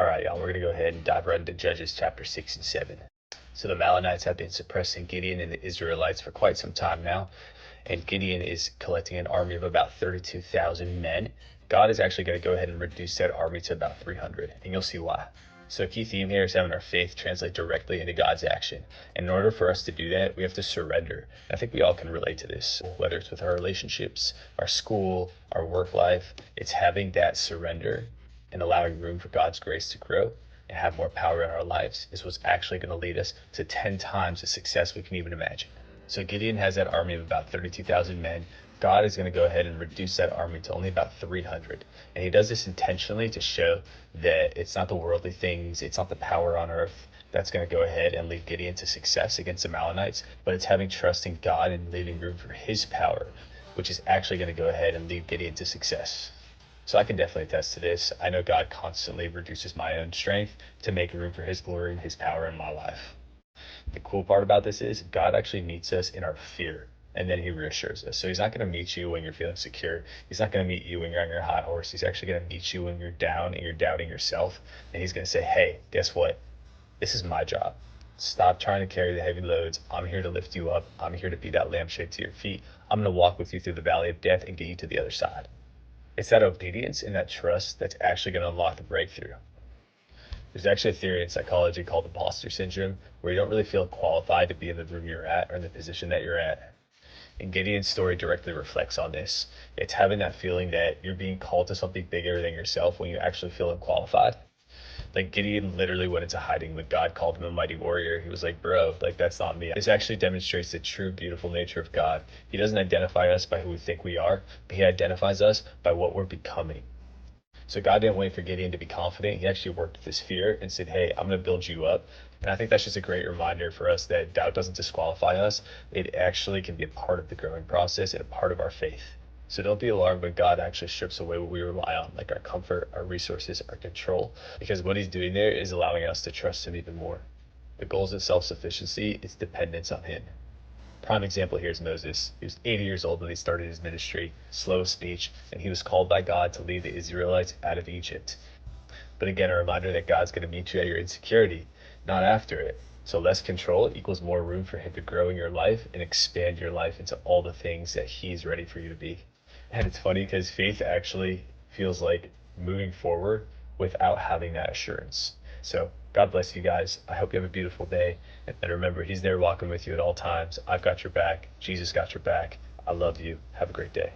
All right, y'all, we're going to go ahead and dive right into Judges chapter 6 and 7. So the Malanites have been suppressing Gideon and the Israelites for quite some time now, and Gideon is collecting an army of about 32,000 men. God is actually going to go ahead and reduce that army to about 300, and you'll see why. So a key theme here is having our faith translate directly into God's action. And in order for us to do that, we have to surrender. I think we all can relate to this, whether it's with our relationships, our school, our work life. It's having that surrender and allowing room for God's grace to grow and have more power in our lives is what's actually going to lead us to 10 times the success we can even imagine. So Gideon has that army of about 32,000 men. God is going to go ahead and reduce that army to only about 300. And he does this intentionally to show that it's not the worldly things, it's not the power on earth that's going to go ahead and lead Gideon to success against the Malanites, but it's having trust in God and leaving room for his power, which is actually going to go ahead and lead Gideon to success. So I can definitely attest to this. I know God constantly reduces my own strength to make room for his glory and his power in my life. The cool part about this is God actually meets us in our fear, and then he reassures us. So he's not going to meet you when you're feeling secure. He's not going to meet you when you're on your high horse. He's actually going to meet you when you're down and you're doubting yourself. And he's going to say, hey, guess what? This is my job. Stop trying to carry the heavy loads. I'm here to lift you up. I'm here to be that lampshade to your feet. I'm going to walk with you through the valley of death and get you to the other side. It's that obedience and that trust that's actually going to unlock the breakthrough. There's actually a theory in psychology called imposter syndrome, where you don't really feel qualified to be in the room you're at or in the position that you're at. And Gideon's story directly reflects on this. It's having that feeling that you're being called to something bigger than yourself when you actually feel unqualified. Like Gideon literally went into hiding when God called him a mighty warrior. He was like, bro, like that's not me. This actually demonstrates the true beautiful nature of God. He doesn't identify us by who we think we are, but he identifies us by what we're becoming. So God didn't wait for Gideon to be confident. He actually worked with his fear and said, hey, I'm going to build you up. And I think that's just a great reminder for us that doubt doesn't disqualify us. It actually can be a part of the growing process and a part of our faith. So don't be alarmed when God actually strips away what we rely on, like our comfort, our resources, our control, because what he's doing there is allowing us to trust him even more. The goal isn't self-sufficiency, it's dependence on him. Prime example here is Moses. He was 80 years old when he started his ministry, slow of speech, and he was called by God to lead the Israelites out of Egypt. But again, a reminder that God's going to meet you at your insecurity, not after it. So less control equals more room for him to grow in your life and expand your life into all the things that he's ready for you to be. And it's funny because faith actually feels like moving forward without having that assurance. So God bless you guys. I hope you have a beautiful day. And remember, he's there walking with you at all times. I've got your back. Jesus got your back. I love you. Have a great day.